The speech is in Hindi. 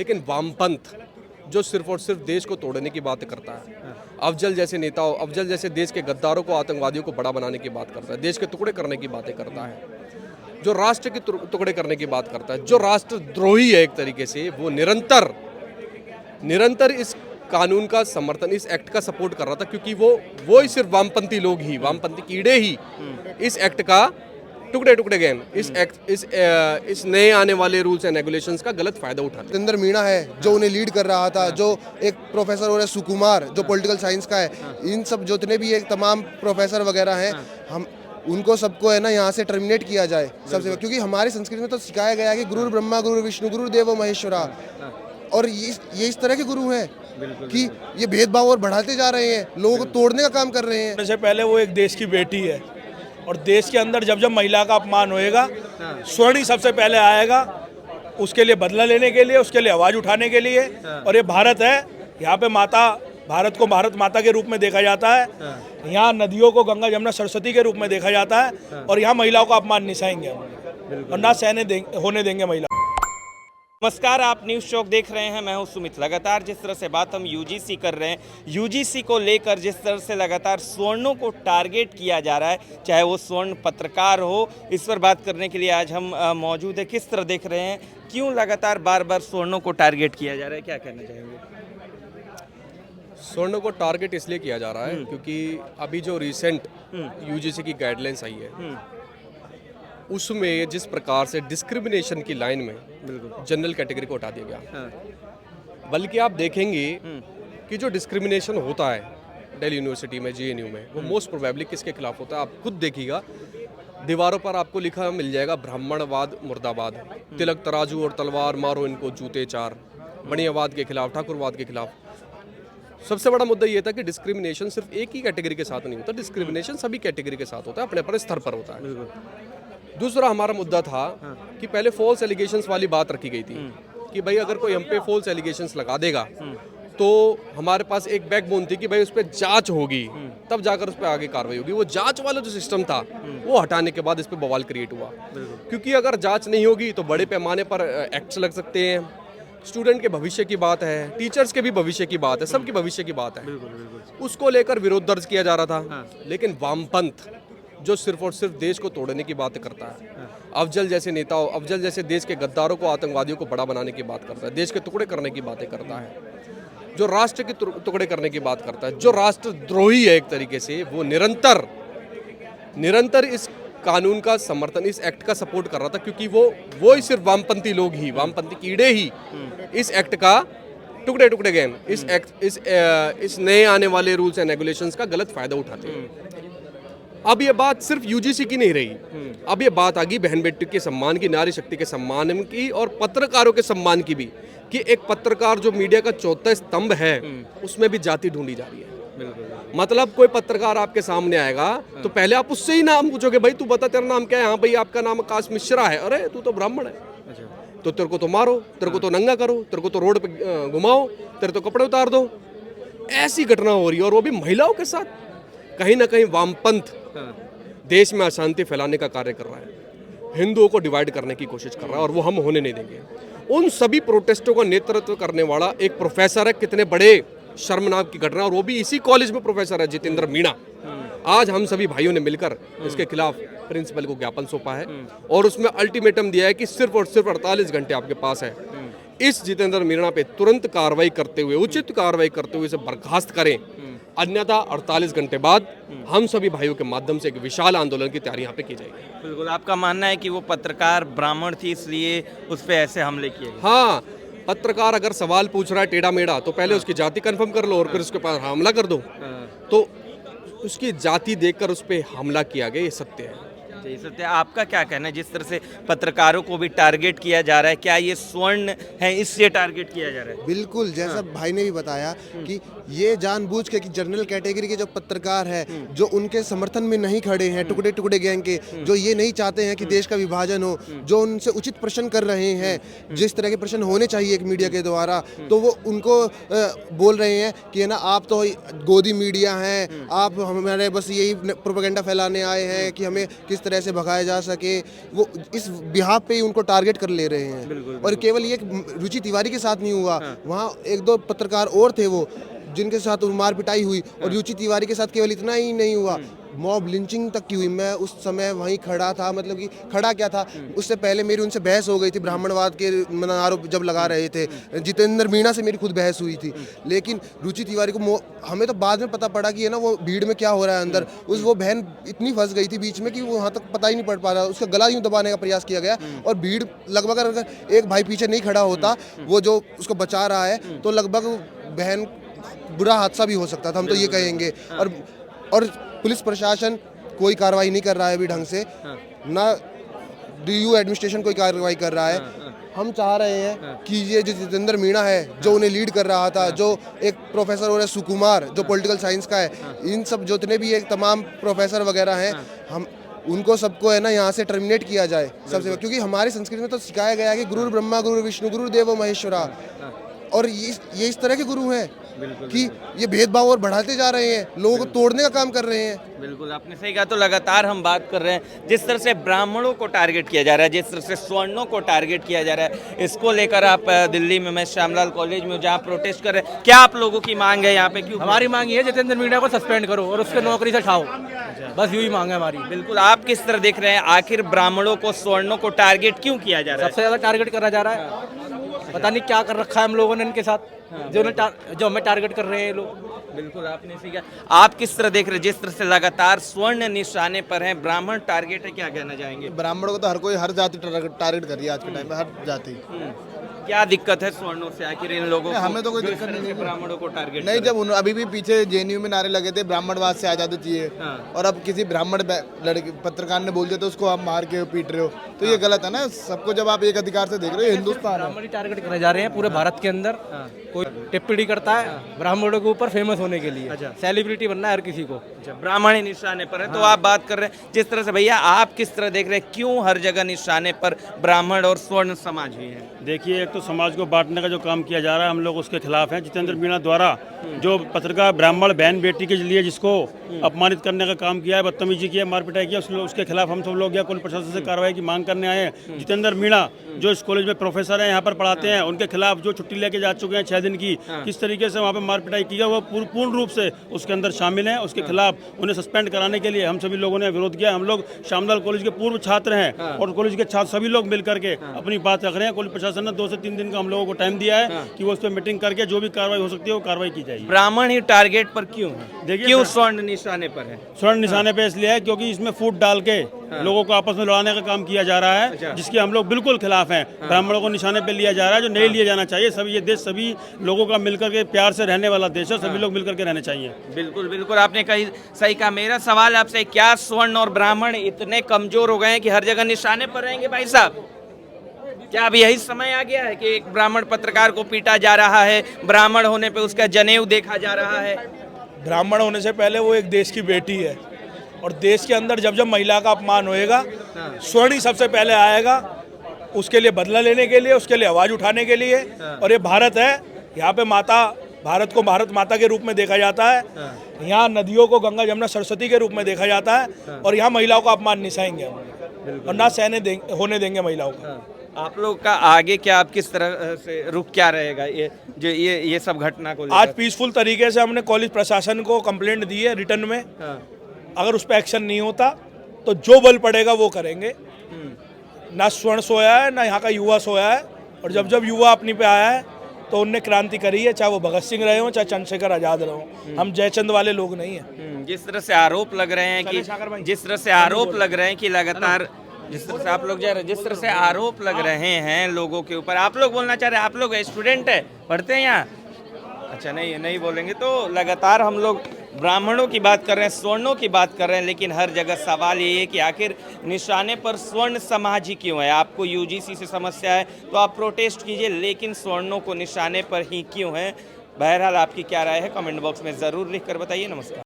लेकिन वामपंथ जो सिर्फ और सिर्फ देश को तोड़ने की बात करता है, अफजल जैसे नेताओं, अफजल जैसे देश के गद्दारों को, आतंकवादियों को बड़ा बनाने की बात करता है, देश के टुकड़े करने की बातें करता है, जो राष्ट्र के टुकड़े करने की बात करता है, जो राष्ट्रद्रोही है एक तरीके से, वो निरंतर इस कानून का समर्थन, इस एक्ट का सपोर्ट कर रहा था, क्योंकि वो ही सिर्फ वामपंथी लोग ही, वामपंथी कीड़े ही इस एक्ट का टुकड़े गेम, इस नए आने वाले रूल्स एंड रेगुलेशंस का गलत फायदा उठाते। जितेंद्र मीणा है जो उन्हें लीड कर रहा था, जो एक प्रोफेसर और सुकुमार जो पॉलिटिकल साइंस का है, इन सब जितने भी एक तमाम प्रोफेसर वगैरह हैं, हम उनको सबको है ना यहाँ से टर्मिनेट किया जाए सबसे, क्योंकि हमारी संस्कृति में तो सिखाया गया है कि गुरु ब्रह्मा गुरु विष्णु गुरु देवो महेश्वरा, और ये इस तरह के गुरु हैं कि ये भेदभाव और बढ़ाते जा रहे हैं, लोगों को तोड़ने का काम कर रहे हैं। सबसे पहले वो एक देश की बेटी है, और देश के अंदर जब जब महिला का अपमान होएगा, स्वर्ण ही सबसे पहले आएगा, उसके लिए बदला लेने के लिए, उसके लिए आवाज उठाने के लिए। और ये भारत है, यहाँ पे भारत को भारत माता के रूप में देखा जाता है, यहाँ नदियों को गंगा जमुना सरस्वती के रूप में देखा जाता है, और यहाँ महिलाओं का अपमान नहीं सहेंगे हम, और ना सहने होने देंगे महिला। नमस्कार, आप न्यूज़ चौक देख रहे हैं। मैं हूं सुमित। लगातार जिस तरह से बात हम यूजीसी कर रहे हैं, यूजीसी को लेकर जिस तरह से लगातार स्वर्णों को टारगेट किया जा रहा है, चाहे वो स्वर्ण पत्रकार हो, इस पर बात करने के लिए आज हम मौजूद है। किस तरह देख रहे हैं, क्यों लगातार बार बार स्वर्णों को टारगेट किया जा रहा है, क्या कहना चाहेंगे? स्वर्णों को टारगेट इसलिए किया जा रहा है क्योंकि अभी जो रिसेंट यूजीसी की गाइडलाइंस आई है, उसमें जिस प्रकार से डिस्क्रिमिनेशन की लाइन में जनरल कैटेगरी को हटा दिया गया, बल्कि आप देखेंगे कि जो डिस्क्रिमिनेशन होता है दिल्ली यूनिवर्सिटी में, जेएनयू में, वो मोस्ट प्रोबेबली किसके खिलाफ होता है? आप खुद देखिएगा, दीवारों पर आपको लिखा मिल जाएगा, ब्राह्मणवाद मुर्दाबाद, तिलक तराजू और तलवार, मारो इनको जूते चार, बणियावाद के खिलाफ, ठाकुरवाद के खिलाफ। सबसे बड़ा मुद्दा ये था कि डिस्क्रिमिनेशन सिर्फ एक ही कैटेगरी के साथ नहीं होता, डिस्क्रिमिनेशन सभी कैटेगरी के साथ होता है, अपने अपने स्तर पर होता है। दूसरा हमारा मुद्दा था कि पहले फॉल्स एलिगेशंस वाली बात रखी गई थी कि भाई अगर कोई हम पे फॉल्स एलिगेशंस लगा देगा तो हमारे पास एक बैकबोन थी कि भाई उस पर जांच होगी, तब जाकर उस पर आगे कार्रवाई होगी। वो जांच वाला जो सिस्टम था वो हटाने के बाद इस पर बवाल क्रिएट हुआ, क्योंकि अगर जांच नहीं होगी तो बड़े पैमाने पर एक्ट्स लग सकते हैं। स्टूडेंट के भविष्य की बात है, टीचर्स के भी भविष्य की बात है, सबके भविष्य की बात है, उसको लेकर विरोध दर्ज किया जा रहा था। लेकिन वामपंथ जो सिर्फ और सिर्फ देश को तोड़ने की बात करता है, अफजल जैसे नेताओं, अफजल जैसे देश के गद्दारों को, आतंकवादियों को बड़ा बनाने की बात करता है, देश के टुकड़े करने की बातें करता है, जो राष्ट्र के टुकड़े करने की बात करता है, जो राष्ट्रद्रोही है एक तरीके से, वो निरंतर इस कानून का समर्थन, इस एक्ट का सपोर्ट कर रहा था, क्योंकि वो ही सिर्फ वामपंथी लोग ही, वामपंथी कीड़े ही इस एक्ट का टुकड़े गेम, इस नए आने वाले रूल्स एंड रेगुलेशंस का गलत फायदा उठाते हैं। अब ये बात सिर्फ यूजीसी की नहीं रही, अब ये बात आ गई बहन बेटी के सम्मान की, नारी शक्ति के सम्मान की, और पत्रकारों के सम्मान की भी, कि एक पत्रकार जो मीडिया का चौथा स्तंभ है, उसमें भी जाति ढूंढी जा रही है। मतलब कोई पत्रकार आपके सामने आएगा तो पहले आप उससे ही नाम पूछोगे, भाई तू बता तेरा नाम क्या है? हाँ भाई आपका नाम आकाश मिश्रा है। अरे तू तो ब्राह्मण है, तो तेरे को तो मारो, तेरे को तो नंगा करो, तेरे को तो रोड पे घुमाओ, तेरे तो कपड़े उतार दो। ऐसी घटना हो रही है, और वो भी महिलाओं के साथ। कहीं ना कहीं वामपंथ देश में अशांति फैलाने का कार्य कर रहा है, हिंदुओं को डिवाइड करने की कोशिश कर रहा है, और वो हम होने नहीं देंगे। उन सभी प्रोटेस्टों का नेतृत्व करने वाला एक प्रोफेसर है, कितने बड़े शर्मनाक की घटना, और वो भी इसी कॉलेज में प्रोफेसर है, जितेंद्र मीणा। आज हम सभी भाइयों ने मिलकर इसके खिलाफ प्रिंसिपल को ज्ञापन सौंपा है, और उसमें अल्टीमेटम दिया है कि सिर्फ और सिर्फ 48 घंटे आपके पास है, इस जितेंद्र मीणा पे तुरंत कार्रवाई करते हुए, उचित कार्रवाई करते हुए इसे बर्खास्त करें, अन्यथा 48 घंटे बाद हम सभी भाइयों के माध्यम से एक विशाल आंदोलन की तैयारी यहाँ पे की जाएगी। बिल्कुल, आपका मानना है कि वो पत्रकार ब्राह्मण थी इसलिए उस पर ऐसे हमले किए? हाँ, पत्रकार अगर सवाल पूछ रहा है टेढ़ा मेढ़ा, तो पहले उसकी जाति कंफर्म कर लो और फिर उसके पास हमला कर दो। तो उसकी जाति देखकर उस पर हमला किया गया, ये सत्य है। जी सत्य, आपका क्या कहना है? जिस तरह से पत्रकारों को भी टारगेट किया जा रहा है, क्या ये स्वर्ण है इसलिए टारगेट किया जा रहा है? बिल्कुल, जैसा भाई ने भी बताया कि ये जानबूझ के कि जनरल कैटेगरी के जो पत्रकार है, जो उनके समर्थन में नहीं खड़े हैं, टुकड़े गैंग के, जो ये नहीं चाहते हैं कि देश का विभाजन हो, जो उनसे उचित प्रश्न कर रहे हैं, जिस तरह के प्रश्न होने चाहिए एक मीडिया के द्वारा, तो वो उनको बोल रहे हैं कि है ना, आप तो गोदी मीडिया हैं, आप हमारे बस यही प्रोपेगेंडा फैलाने आए हैं कि हमें किस तरह से भगाया जा सके, वो इस बिहाफ पे ही उनको टारगेट कर ले रहे हैं। और केवल ये रुचि तिवारी के साथ नहीं हुआ, वहाँ एक दो पत्रकार और थे वो जिनके साथ मार पिटाई हुई, और रुचि तिवारी के साथ केवल इतना ही नहीं हुआ, मॉब लिंचिंग तक की हुई। मैं उस समय वहीं खड़ा था, मतलब कि खड़ा क्या था, उससे पहले मेरी उनसे बहस हो गई थी, ब्राह्मणवाद के आरोप जब लगा रहे थे। जितेंद्र मीणा से मेरी खुद बहस हुई थी, लेकिन रुचि तिवारी को हमें तो बाद में पता पड़ा कि है ना वो भीड़ में क्या हो रहा है अंदर। वो बहन इतनी फंस गई थी बीच में कि वो वहाँ तक पता ही नहीं पड़ पा रहा, उसका गला यूँ दबाने का प्रयास किया गया। और भीड़ लगभग अगर एक भाई पीछे नहीं खड़ा होता, वो जो उसको बचा रहा है, तो लगभग बहन बुरा हादसा भी हो सकता था, हम तो ये कहेंगे। और पुलिस प्रशासन कोई कार्रवाई नहीं कर रहा है अभी ढंग से, ना डीयू एडमिनिस्ट्रेशन कोई कार्रवाई कर रहा है। हम चाह रहे हैं कि ये जो जितेंद्र मीणा है, जो उन्हें लीड कर रहा था, जो एक प्रोफेसर और सुकुमार जो पॉलिटिकल साइंस का है, इन सब जितने भी एक तमाम प्रोफेसर वगैरह हैं, हम उनको सबको है ना यहाँ से टर्मिनेट किया जाए सबसे, क्योंकि हमारी संस्कृति में तो सिखाया गया है कि गुरु ब्रह्मा गुरु विष्णु गुरु देवो महेश्वरा, और ये इस तरह के गुरु हैं कि ये भेदभाव और बढ़ाते जा रहे हैं, लोगों को तोड़ने का काम कर रहे हैं। बिल्कुल, आपने सही कहा। तो लगातार हम बात कर रहे हैं, जिस तरह से ब्राह्मणों को टारगेट किया जा रहा है, जिस तरह से स्वर्णों को टारगेट किया जा रहा है, इसको लेकर आप दिल्ली में, मैं श्यामलाल कॉलेज में जहाँ प्रोटेस्ट कर रहे हैं, क्या आप लोगों की मांग है यहाँ पे? क्यों हमारी मांग ये है जितेंद्र मीणा को सस्पेंड करो और उसके नौकरी से हटाओ, बस यही मांग है हमारी। बिल्कुल, आप किस तरह देख रहे हैं, आखिर ब्राह्मणों को, स्वर्णों को टारगेट क्यों किया जा रहा है? सबसे ज्यादा टारगेट करा जा रहा है, पता नहीं क्या कर रखा है हम लोगों ने इनके साथ, जो हमें टारगेट कर रहे हैं ये लोग। बिल्कुल, आपने सीखा। आप किस तरह देख रहे हैं, जिस तरह से लगातार स्वर्ण निशाने पर हैं, ब्राह्मण टारगेट है, क्या कहना चाहेंगे? ब्राह्मणों को तो हर कोई, हर जाति टारगेट कर रही है आज के टाइम में, हर जाति। क्या दिक्कत है स्वर्णों से आखिर इन लोगों को? हमें तो कोई जो इस दिक्कत तरह नहीं से है। ब्राह्मणों को टारगेट नहीं, जब अभी भी पीछे जेएनयू में नारे लगे थे ब्राह्मणवाद से आजादी चाहिए, और अब किसी ब्राह्मण लड़के पत्रकार ने बोल दिया तो उसको आप मार के पीट रहे हो, तो ये गलत है ना। सबको जब आप एक अधिकार से देख रहे हो, हिंदुस्तान है। ब्राह्मण ही टारगेट करे जा रहे हैं पूरे भारत के अंदर। कोई टिप्पणी करता है ब्राह्मणों के ऊपर फेमस होने के लिए, सेलिब्रिटी बनना है हर किसी को। ब्राह्मण ही निशाने पर है। तो आप बात कर रहे हैं जिस तरह से, भैया आप किस तरह देख रहे हैं, क्यों हर जगह निशाने पर ब्राह्मण और स्वर्ण समाज ही है? देखिए, एक तो समाज को बांटने का जो काम किया जा रहा है, हम लोग उसके खिलाफ हैं। जितेंद्र मीणा द्वारा जो पत्रकार ब्राह्मण बहन बेटी के लिए जिसको अपमानित करने का काम किया है, बदतमीजी की है, मारपिटाई किया, उसके खिलाफ हम सब लोग या पुलिस प्रशासन से कार्रवाई की मांग करने आए हैं। जितेंद्र मीणा जो इस कॉलेज में प्रोफेसर हैं, यहाँ पर पढ़ाते हैं, उनके खिलाफ जो छुट्टी लेके जा चुके हैं 6 दिन की, किस तरीके से वहाँ पर मारपिटाई की है, वो पूर्ण रूप से उसके अंदर शामिल हैं। उसके खिलाफ उन्हें सस्पेंड कराने के लिए हम सभी लोगों ने विरोध किया। हम लोग श्यामलाल कॉलेज के पूर्व छात्र हैं और कॉलेज के छात्र सभी लोग मिल करके अपनी बात रख रहे हैं। पुलिस प्रशासन ने 2 से 3 दिन का हम लोगों को टाइम दिया है कि वो उस पर मीटिंग करके जो भी कार्रवाई हो सकती है वो कार्रवाई की जाएगी। ब्राह्मण ही टारगेट पर क्यों है? देखिए, क्यों स्वर्ण निशाने पर है? स्वर्ण निशाने पे इसलिए है क्योंकि इसमें फूट डाल के लोगों को आपस में लड़ाने का काम किया जा रहा है, जिसके हम लोग बिल्कुल खिलाफ हैं। ब्राह्मणों को निशाने पे लिया जा रहा है, जो नहीं लिया जाना चाहिए। सभी ये देश सभी लोगों का मिलकर के प्यार से रहने वाला देश है, सभी लोग मिलकर के रहने चाहिए। बिल्कुल बिल्कुल, आपने कही सही कहा। मेरा सवाल आपसे, क्या स्वर्ण और ब्राह्मण इतने कमजोर हो गए हैं कि हर जगह निशाने पर रहेंगे? भाई साहब, क्या अब यही समय आ गया है कि एक ब्राह्मण पत्रकार को पीटा जा रहा है, ब्राह्मण होने पे उसका जनेऊ देखा जा रहा है? ब्राह्मण होने से पहले वो एक देश की बेटी है, और देश के अंदर जब जब महिला का अपमान होएगा, स्वर्ण ही सबसे पहले आएगा, उसके लिए बदला लेने के लिए, उसके लिए आवाज़ उठाने के लिए। और ये भारत है, यहाँ पे माता, भारत को भारत माता के रूप में देखा जाता है। यहाँ नदियों को गंगा जमुना सरस्वती के रूप में देखा जाता है, और यहाँ महिलाओं का अपमान नहीं सहेंगे हम, और ना सहने होने देंगे महिलाओं को। आप लोग का आगे क्या, आप किस तरह से रुख क्या रहेगा ये सब घटना को लेकर? आज पीसफुल तरीके से हमने कॉलेज प्रशासन को कंप्लेंट दी है रिटर्न में। अगर उस पर एक्शन नहीं होता तो जो बल पड़ेगा वो करेंगे। ना स्वर्ण सोया है, ना यहाँ का युवा सोया है, और जब जब युवा अपनी पे आया है तो उनने क्रांति करी है, चाहे वो भगत सिंह रहे हो, चाहे चंद्रशेखर आजाद रहे हो। हम जयचंद वाले लोग नहीं हैं। जिस तरह से आरोप लग रहे हैं कि लगातार जिस तरह से आप लोग जिस तरह से आरोप लग रहे हैं लोगों के ऊपर, आप लोग बोलना चाह रहे हैं? आप लोग स्टूडेंट है, पढ़ते हैं यहाँ? अच्छा, नहीं बोलेंगे। तो लगातार हम लोग ब्राह्मणों की बात कर रहे हैं, स्वर्णों की बात कर रहे हैं, लेकिन हर जगह सवाल ये है कि आखिर निशाने पर स्वर्ण समाज ही क्यों है? आपको यूजीसी से समस्या है तो आप प्रोटेस्ट कीजिए, लेकिन स्वर्णों को निशाने पर ही क्यों है? बहरहाल आपकी क्या राय है, कमेंट बॉक्स में ज़रूर लिख कर बताइए। नमस्कार।